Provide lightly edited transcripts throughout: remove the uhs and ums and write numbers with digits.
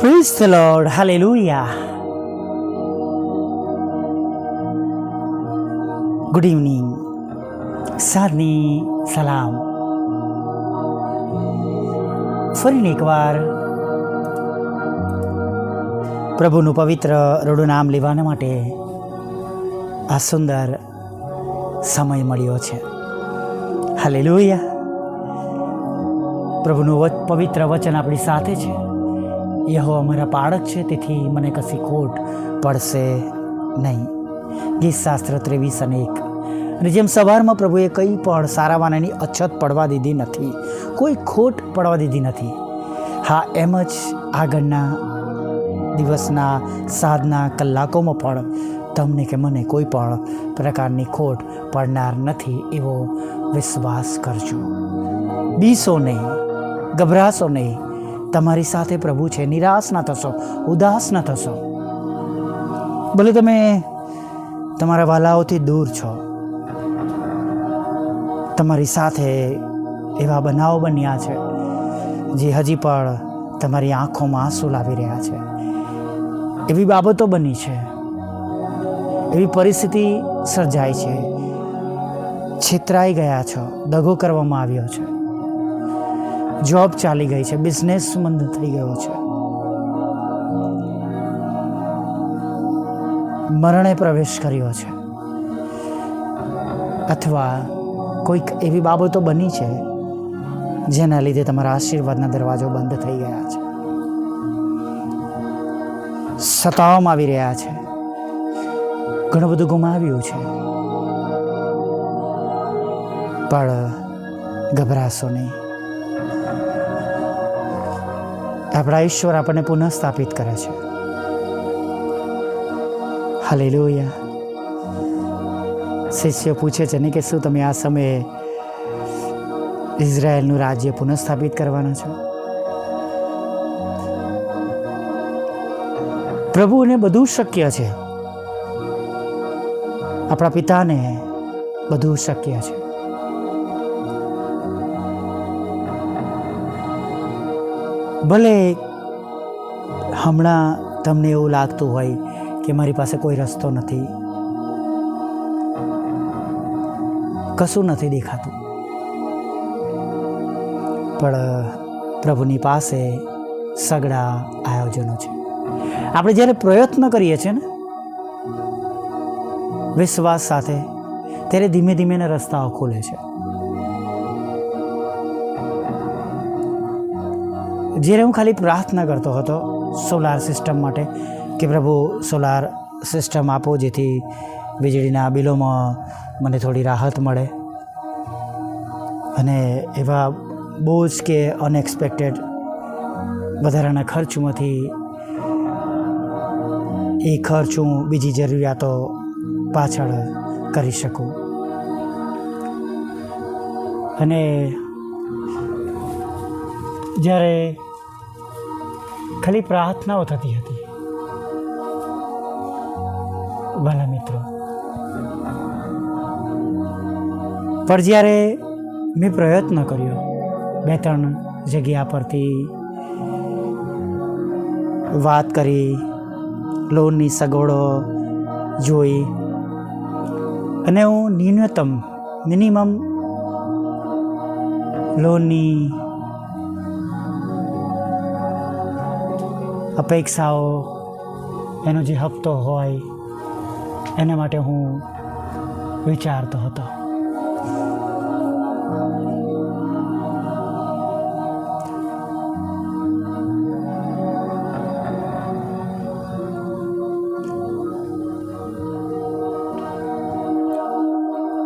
Praise the Lord. Hallelujah. Good evening. સાંજની સલામ. ફરીને એકવાર પ્રભુનું પવિત્ર રડું નામ લેવાના માટે આ સુંદર સમય મળ્યો છે. હાલેલુયા. પ્રભુનું પવિત્ર વચન આપણી સાથે છે. યહોવા અમારા પાળક છે, તેથી મને કશી ખોટ પડશે નહીં. ગીતશાસ્ત્ર 23:1. અને જેમ સવારમાં પ્રભુએ કંઈ પણ સારા વાનાની અછત પડવા દીધી નથી, કોઈ ખોટ પડવા દીધી નથી. હા, એમ જ આગળના દિવસના સાંજના કલાકોમાં પણ તમને કે મને કોઈ પણ પ્રકારની ખોટ પડનાર નથી, એવો વિશ્વાસ કરજો. બીસો નહીં, ગભરાશો નહીં. તમારી સાથે પ્રભુ છે. નિરાશ ના થશો, ઉદાસ ના થશો. ભલે તમે તમારા વાલાઓથી દૂર છો, તમારી સાથે એવા બનાવો બન્યા છે જે હજી પણ તમારી આંખોમાં આંસુ લાવી રહ્યા છે. એવી બાબતો બની છે, એવી પરિસ્થિતિ સર્જાઈ છે, છેતરાઈ ગયા છો, દગો કરવામાં આવ્યો છે, જોબ ચાલી ગઈ છે, બિઝનેસ બંધ થઈ ગયો છે, મરણે પ્રવેશ કર્યો છે, અથવા કોઈક એવી બાબતો બની છે જેના લીધે તમારા આશીર્વાદના દરવાજો બંધ થઈ ગયા છે, સતાવવામાં આવી રહ્યા છે, ઘણું બધું ગુમાવ્યું છે. પણ ગભરાશો નહીં. આપણા ઈશ્વર આપણને પુનઃસ્થાપિત કરે છે. હાલેલુયા. શિષ્ય પૂછે છે ને કે શું તમે આ સમયે ઇઝરાયલનું રાજ્ય પુનઃસ્થાપિત કરવાના છો? પ્રભુને બધું શક્ય છે. આપણા પિતાને બધું શક્ય છે. ભલે હમણાં તમને એવું લાગતું હોય કે મારી પાસે કોઈ રસ્તો નથી, કશું નથી દેખાતું, પણ પ્રભુની પાસે સઘળા આયોજનો છે. આપણે જ્યારે પ્રયત્ન કરીએ છીએ ને વિશ્વાસ સાથે, ત્યારે ધીમે ધીમે રસ્તાઓ ખુલે છે. જ્યારે હું ખાલી પ્રાર્થના કરતો હતો સોલાર સિસ્ટમ માટે કે પ્રભુ સોલાર સિસ્ટમ આપો જેથી વીજળીના બિલોમાં મને થોડી રાહત મળે, અને એવા બોજ કે અનએક્સપેક્ટેડ વધારાના ખર્ચમાંથી એ ખર્ચ હું બીજી જરૂરિયાતો પાછળ કરી શકું. અને જ્યારે ખાલી પ્રાર્થનાઓ થતી હતી, ભલા મિત્રો, પણ જ્યારે મેં પ્રયત્ન કર્યો 2-3 જગ્યા પરથી વાત કરી, લોનની સગવડો જોઈ, અને હું ન્યૂનતમ મિનિમમ લોનની અપેક્ષાઓ, એનો જે હપ્તો હોય એના માટે હું વિચારતો હતો.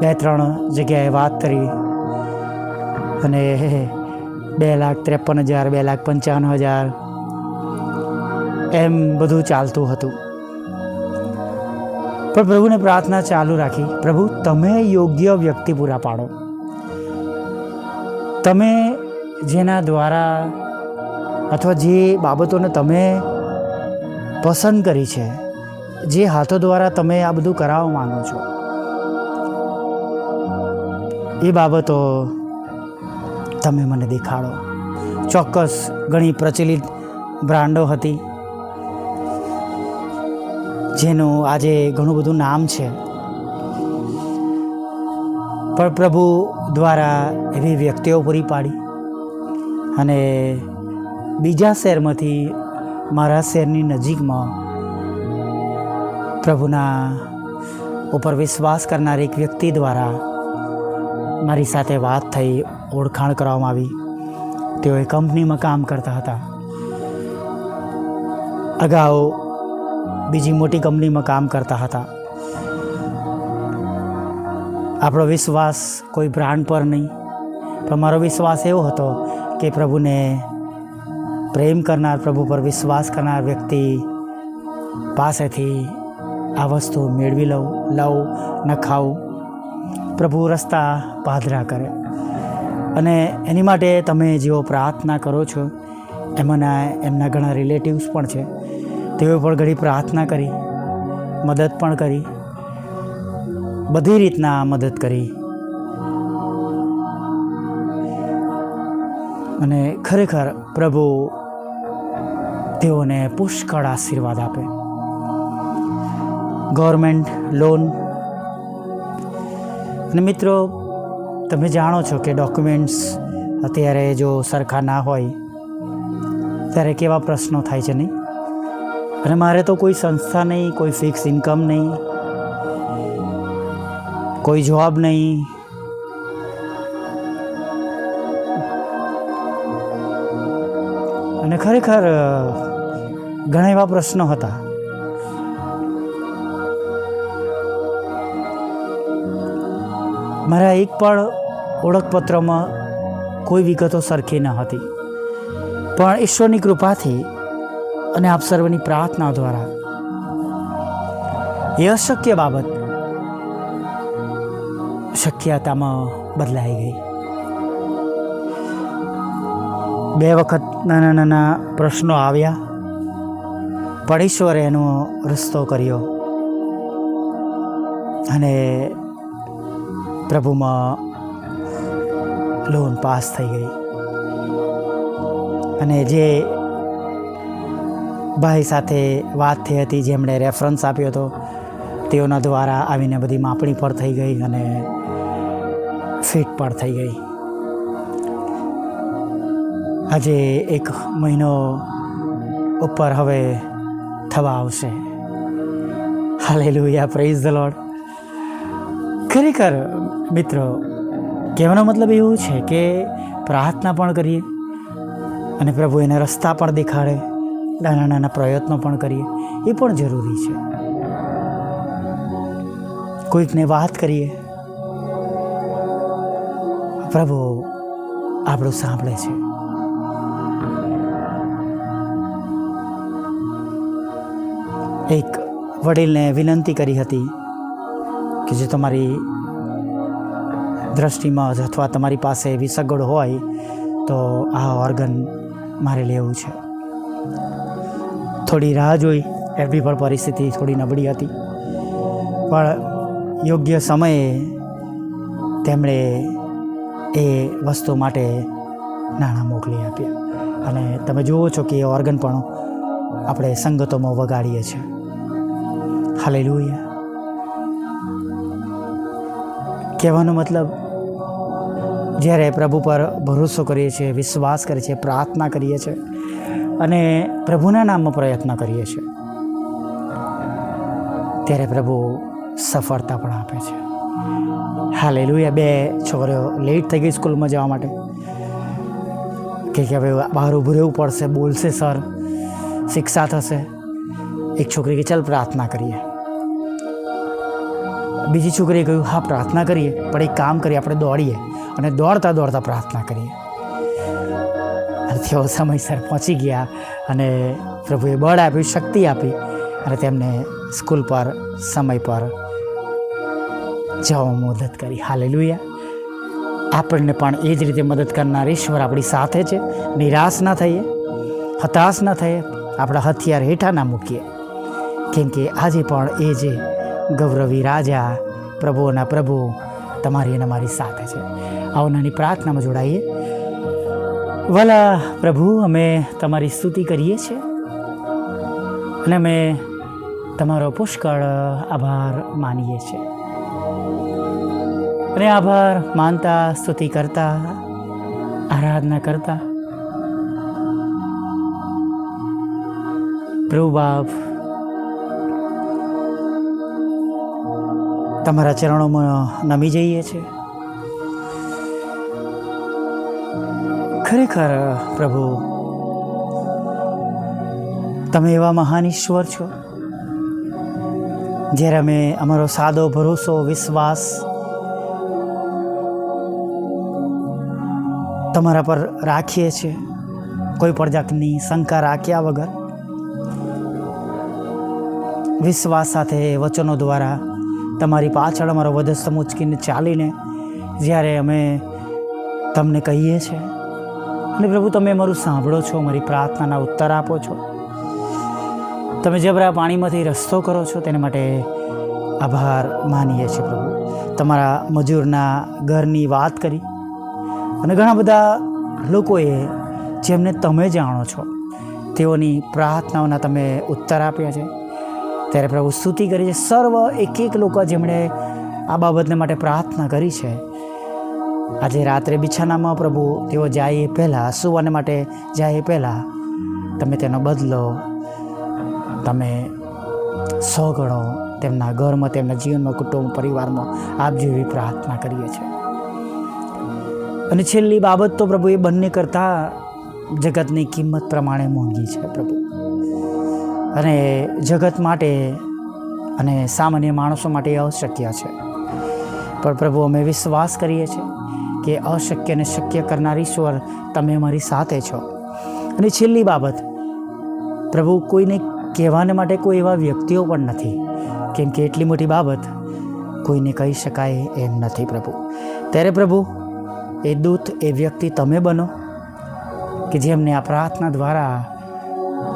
બે 3 જગ્યાએ વાત કરી, અને 2,53,000, 2,55,000 એમ બધું ચાલતું હતું. પણ પ્રભુને પ્રાર્થના ચાલુ રાખી, પ્રભુ તમે યોગ્ય વ્યક્તિ પૂરા પાડો. તમે જેના દ્વારા અથવા જે બાબતોને તમે પસંદ કરી છે, જે હાથો દ્વારા તમે આ બધું કરાવવા માંગો છો, એ બાબતો તમે મને દેખાડો. ચોક્કસ ઘણી પ્રચલિત બ્રાન્ડો હતી, જેનું આજે ઘણું બધું નામ છે, પણ પ્રભુ દ્વારા એવી વ્યક્તિઓ પૂરી પાડી અને બીજા શહેરમાંથી મારા શહેરની નજીકમાં પ્રભુના ઉપર વિશ્વાસ કરનાર એક વ્યક્તિ દ્વારા મારી સાથે વાત થઈ, ઓળખાણ કરવામાં આવી. તેઓ એ કંપનીમાં કામ કરતા હતા. અગાઉ બીજી મોટી કંપનીમાં કામ કરતા હતા. આપણો વિશ્વાસ કોઈ બ્રાન્ડ પર નહીં, પણ મારો વિશ્વાસ એવો હતો કે પ્રભુને પ્રેમ કરનાર, પ્રભુ પર વિશ્વાસ કરનાર વ્યક્તિ પાસેથી આ વસ્તુ મેળવી લઉં ન ખાઉં. પ્રભુ રસ્તા પાધરા કરે અને એની માટે તમે જેઓ પ્રાર્થના કરો છો, એમના ઘણા રિલેટિવ્સ પણ છે, તેઓએ પણ ઘણી પ્રાર્થના કરી, મદદ પણ કરી, બધી રીતના મદદ કરી અને ખરેખર પ્રભુ તેઓને પુષ્કળ આશીર્વાદ આપે. Government loan. અને મિત્રો, તમે જાણો છો કે ડોક્યુમેન્ટ્સ અત્યારે જો સરખા ના હોય ત્યારે કેવા પ્રશ્નો થાય છે, નહીં? અને મારે તો કોઈ સંસ્થા નહીં, કોઈ ફિક્સ ઇન્કમ નહીં, કોઈ જોબ નહીં, અને ખરેખર ઘણા એવા પ્રશ્નો હતા. મારા એક પણ ઓળખપત્રમાં કોઈ વિગતો સરખી ન હતી, પણ ઈશ્વરની કૃપાથી અને આપ સર્વની પ્રાર્થના દ્વારા એ અશક્ય બાબત શક્યતામાં બદલાઈ ગઈ. 2 વખત નાના નાના પ્રશ્નો આવ્યા, પણ ઈશ્વરે એનો રસ્તો કર્યો અને પ્રભુમાં લોન પાસ થઈ ગઈ. અને જે ભાઈ સાથે વાત થઈ હતી, જેમણે રેફરન્સ આપ્યો હતો, તેઓના દ્વારા આવીને બધી માપણી પર થઈ ગઈ અને ફિટ પણ થઈ ગઈ. આજે 1 મહિનો ઉપર હવે થવા આવશે. Hallelujah, praise the lord. ખરેખર મિત્રો, કહેવાનો મતલબ એવું છે કે પ્રાર્થના પણ કરીએ અને પ્રભુ એના રસ્તા પણ દેખાડે, નાના નાના પ્રયત્નો પણ કરીએ, એ પણ જરૂરી છે. કોઈકને વાત કરીએ, પ્રભુ આપણું સાંભળે છે. એક વડીલને વિનંતી કરી હતી કે જો તમારી દ્રષ્ટિમાં અથવા તમારી પાસે એવી સગવડ હોય તો આ ઓર્ગન મારે લેવું છે. થોડી રાહ જોઈ, એમની પણ પરિસ્થિતિ થોડી નબળી હતી, પણ યોગ્ય સમયે તેમણે એ વસ્તુ માટે નાણાં મોકલી આપ્યા. અને તમે જુઓ છો કે એ ઓર્ગન પણ આપણે સંગતોમાં વગાડીએ છીએ. હાલેલુયા. કહેવાનો મતલબ, જ્યારે પ્રભુ પર ભરોસો કરીએ છીએ, વિશ્વાસ કરીએ છીએ, પ્રાર્થના કરીએ છીએ અને પ્રભુના નામમાં પ્રયત્ન કરીએ છીએ, ત્યારે પ્રભુ સફળતા પણ આપે છે. હાલેલુયા. 2 છોકરીઓ લેટ થઈ ગઈ સ્કૂલમાં જવા માટે, કે હવે બહાર ઊભું રહેવું પડશે, બોલશે સર, શિક્ષા થશે. એક છોકરી કે ચાલ પ્રાર્થના કરીએ. બીજી છોકરીએ કહ્યું હા પ્રાર્થના કરીએ, પણ એક કામ કરીએ, આપણે દોડીએ અને દોડતા દોડતા પ્રાર્થના કરીએ. અને તેઓ સમયસર પહોંચી ગયા અને પ્રભુએ બળ આપ્યું, શક્તિ આપી અને તેમને સ્કૂલ પર સમય પર જવામાં મદદ કરી. હાલેલુયા. આપણને પણ એ જ રીતે મદદ કરનાર ઈશ્વર આપણી સાથે છે. નિરાશ ના થઈએ, હતાશ ના થઈએ, આપણા હથિયાર હેઠા ના મૂકીએ, કેમ કે આજે પણ એ જે ગૌરવી રાજા, પ્રભુઓના પ્રભુ તમારી અને મારી સાથે છે. આવો નાની પ્રાર્થનામાં જોડાઈએ. વાલા પ્રભુ, અમે તમારી સ્તુતિ કરીએ છીએ અને અમે તમારો પુષ્કળ આભાર માનીએ છીએ. અને આભાર માનતા, સ્તુતિ કરતા, આરાધના કરતા પ્રભુ બાપ તમારા ચરણોમાં નમી જઈએ છીએ. ખરેખર પ્રભુ, તમે એવા મહાન ઈશ્વર છો. જ્યારે અમે અમારો સાદો ભરોસો, વિશ્વાસ તમારા પર રાખીએ છીએ, કોઈ પણ જાતની શંકા રાખ્યા વગર વિશ્વાસ સાથે વચનો દ્વારા તમારી પાછળ અમારો વધસ્તંભ ઉંચકીને ચાલીને જ્યારે અમે તમને કહીએ છીએ, અને પ્રભુ તમે અમારું સાંભળો છો, અમારી પ્રાર્થનાના ઉત્તર આપો છો. તમે જબરા પાણીમાંથી રસ્તો કરો છો, તેના માટે આભાર માનીએ છીએ. પ્રભુ, તમારા મજૂરના ઘરની વાત કરી અને ઘણા બધા લોકોએ જેમને તમે જાણો છો તેઓની પ્રાર્થનાઓના તમે ઉત્તર આપ્યા છે. ત્યારે પ્રભુ સ્તુતિ કરી છે સર્વ એક લોકો જેમણે આ બાબતને માટે પ્રાર્થના કરી છે. આજે રાત્રે બિછાનામાં પ્રભુ તેઓ જાય એ પહેલાં, સુવાને માટે જાય એ પહેલાં તમે તેનો બદલો તમે 100 ગણો તેમના ઘરમાં, તેમના જીવનમાં, કુટુંબ, પરિવારમાં આપજો એવી પ્રાર્થના કરીએ છીએ. અને છેલ્લી બાબત તો પ્રભુ એ બંને કરતાં જગતની કિંમત પ્રમાણે મોંઘી છે પ્રભુ. અને જગત માટે અને સામાન્ય માણસો માટે અશક્ય છે, પણ પ્રભુ અમે વિશ્વાસ કરીએ છીએ કે અશક્યને શક્ય કરનાર ઈશ્વર તમે અમારી સાથે છો. અને છેલ્લી બાબત પ્રભુ, કોઈને કહેવાને માટે કોઈ એવા વ્યક્તિઓ પણ નથી, કેમ કે એટલી મોટી બાબત કોઈને કહી શકાય એમ નથી પ્રભુ. ત્યારે પ્રભુ એ દૂત, એ વ્યક્તિ તમે બનો કે જેમને આ પ્રાર્થના દ્વારા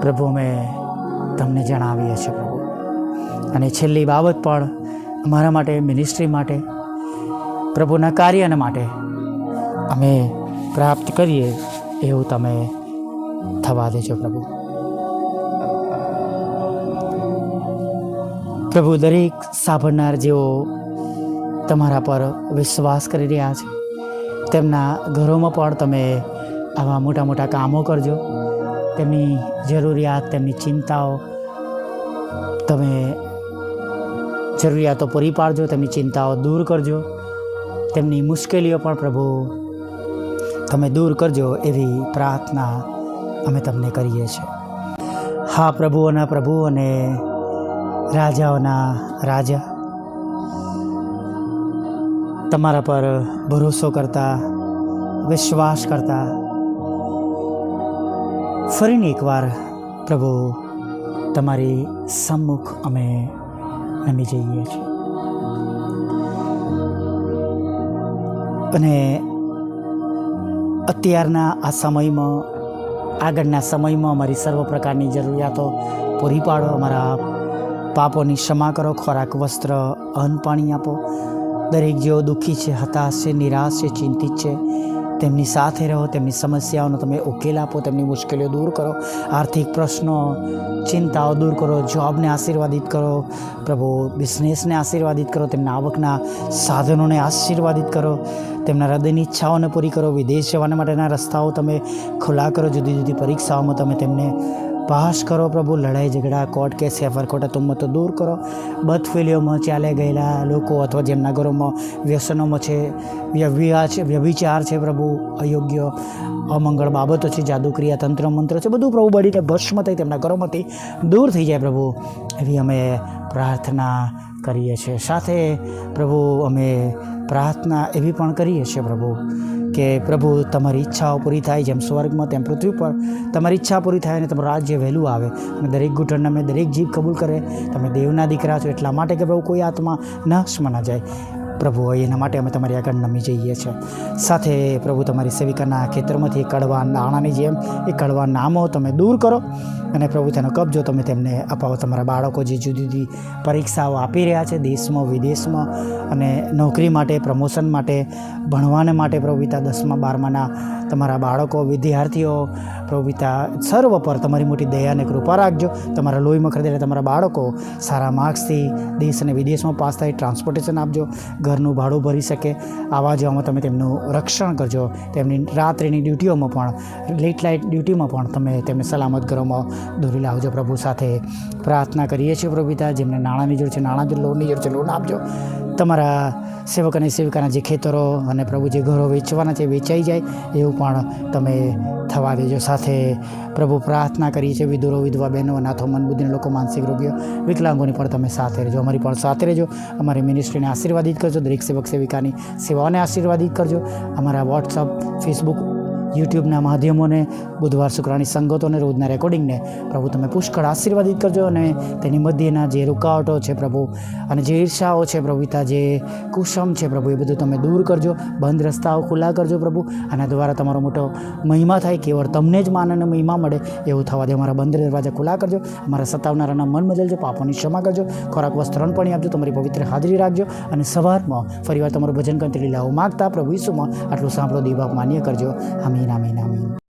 પ્રભુ અમે તમને જણાવીએ છીએ પ્રભુ. અને છેલ્લી બાબત પણ અમારા માટે, મિનિસ્ટ્રી માટે, પ્રભુના કાર્યના માટે અમે પ્રાપ્ત કરીએ એવું તમે થવા દેજો પ્રભુ. પ્રભુ, દરેક સાંભળનાર જેઓ તમારા પર વિશ્વાસ કરી રહ્યા છે તેમના ઘરોમાં પણ તમે આવા મોટા મોટા કામો કરજો. તેમની જરૂરિયાત, તેમની ચિંતાઓ તમે જરૂરિયાતો પૂરી પાડજો, તેમની ચિંતાઓ દૂર કરજો, તેમની મુશ્કેલીઓ પણ પ્રભુ તમે દૂર કરજો એવી પ્રાર્થના અમે તમને કરીએ છીએ. હા પ્રભુઓના પ્રભુ અને રાજાઓના રાજા, તમારા પર ભરોસો કરતા, વિશ્વાસ કરતા ફરીને એકવાર પ્રભુ તમારી સમ્મુખ અમે નમી જઈએ છીએ. અને અત્યારના આ સમયમાં, આગળના સમયમાં અમારી સર્વ પ્રકારની જરૂરિયાતો પૂરી પાડો. અમારા પાપોની ક્ષમા કરો, ખોરાક, વસ્ત્ર, અન્ન, પાણી આપો. દરેક જેઓ દુઃખી છે, હતાશ છે, નિરાશ છે, ચિંતિત છે, તેમની સાથે રહો. તેમની સમસ્યાઓનો તમે ઉકેલ આપો, તેમની મુશ્કેલીઓ દૂર કરો, આર્થિક પ્રશ્નો, ચિંતાઓ દૂર કરો, જોબને આશીર્વાદિત કરો પ્રભુ, બિઝનેસને આશીર્વાદિત કરો, તેમના આવકના સાધનોને આશીર્વાદિત કરો, તેમના હૃદયની ઈચ્છાઓને પૂરી કરો. વિદેશ જવાના માટેના રસ્તાઓ તમે ખુલ્લા કરો. જુદી જુદી પરીક્ષાઓમાં તમે તેમને પાસ કરો પ્રભુ. લડાઈ ઝઘડા, કોર્ટ કેસ, એફઆર, ખોટા તુમ્મતો દૂર કરો. બદફેલીઓમાં ચાલ્યા ગયેલા લોકો અથવા જેમના ઘરોમાં વ્યસનોમાં છે, વ્યભિચાર છે પ્રભુ, અયોગ્ય અમંગળ બાબતો છે, જાદુક્રિયા, તંત્ર મંત્ર છે, બધું પ્રભુ બળીને ભસ્મ થઈ તેમના ઘરોમાંથી દૂર થઈ જાય પ્રભુ, એવી અમે પ્રાર્થના કરીએ છીએ. સાથે પ્રભુ અમે પ્રાર્થના એવી પણ કરીએ છીએ પ્રભુ કે પ્રભુ તમારી ઈચ્છાઓ પૂરી થાય, જેમ સ્વર્ગમાં તેમ પૃથ્વી પર તમારી ઈચ્છા પૂરી થાય અને તમારું રાજ્ય વહેલું આવે અને દરેક ઘૂંટણને અમે દરેક જીભ કબૂલ કરે તમે દેવના દીકરા છો. એટલા માટે કે પ્રભુ કોઈ આત્મા નાશમાં ના જાય. પ્રભુ એના માટે અમે તમારી આગળ નમી જઈએ છીએ. સાથે પ્રભુ તમારી સેવિકાના ખેતરમાંથી કડવા નાણાંની જેમ એ કડવા નામો તમે દૂર કરો અને પ્રભુ તેનો કબજો તમે તેમને અપાવો. તમારા બાળકો જે જુદી જુદી પરીક્ષાઓ આપી રહ્યા છે દેશમાં વિદેશમાં અને નોકરી માટે, પ્રમોશન માટે, ભણવાને માટે પ્રભુ પિતા 10મા 12માના તમારા બાળકો, વિદ્યાર્થીઓ પ્રભુ પિતા સર્વ પર તમારી મોટી દયા અને કૃપા રાખજો. તમારા લોહીમાં ખરીદેલા તમારા બાળકો સારા માર્ક્સથી દેશ અને વિદેશમાં પાસ થાય, ટ્રાન્સપોર્ટેશન આપજો, ઘરનું ભાડું ભરી શકે, આવા જવામાં તમે તેમનું રક્ષણ કરજો. તેમની રાત્રિની ડ્યુટીઓમાં પણ, લેટ લાઇટ ડ્યુટીમાં પણ તમે તેમને સલામત ઘરોમાં દોરી લાવજો. પ્રભુ સાથે પ્રાર્થના કરીએ છીએ પ્રભુ પિતા, જેમને નાણાંની જરૂર છે નાણાં, જો લોનની જરૂર છે લોન આપજો. તમારા સેવક અને સેવિકાના જે ખેતરો અને પ્રભુ જે ઘરો વેચવાના છે વેચાઈ જાય એવું પણ તમે થવા દેજો. સાથે પ્રભુ પ્રાર્થના કરીએ છીએ વિધુરો, વિધવા બહેનો, અનાથો, મનબુદ્ધિના લોકો, માનસિક રોગીઓ, વિકલાંગોની પણ તમે સાથે રહેજો. અમારી પણ સાથે રહેજો. અમારી મિનિસ્ટ્રીને આશીર્વાદિત કરજો. દરેક સેવક સેવિકાની સેવાઓને આશીર્વાદિત કરજો. અમારા વોટ્સઅપ, ફેસબુક, યુટ્યુબના માધ્યમોને, બુધવાર શુક્રાની સંગતોને, રોજના રેકોર્ડિંગને પ્રભુ તમે પુષ્કળ આશીર્વાદિત કરજો. અને તેની મધ્યના જે રૂકાવટો છે પ્રભુ અને જે ઈર્ષાઓ છે પ્રભુ પિતા, જે કુસમ છે પ્રભુ, એ બધું તમે દૂર કરજો. બંધ રસ્તાઓ ખુલ્લા કરજો પ્રભુ. આના દ્વારા તમારો મોટો મહિમા થાય, કેવળ તમને જ માન અને મહિમા મળે એવું થવા દે. અમારા બંધ દરવાજા ખુલ્લા કરજો. અમારા સતાવનારાના મન બદલજો, પાપોની ક્ષમા કરજો, ખોરાક વસ્ત્રણ પણ આપજો, તમારી પવિત્ર હાજરી રાખજો. અને સવારમાં ફરીવાર તમારું ભજન કંત્રી લીલાઓ માગતા પ્રભુ ઈસુમાં આટલું સાંભળો, દેવ બાપ માન્ય કરજો. આમીન, આમીન, આમીન.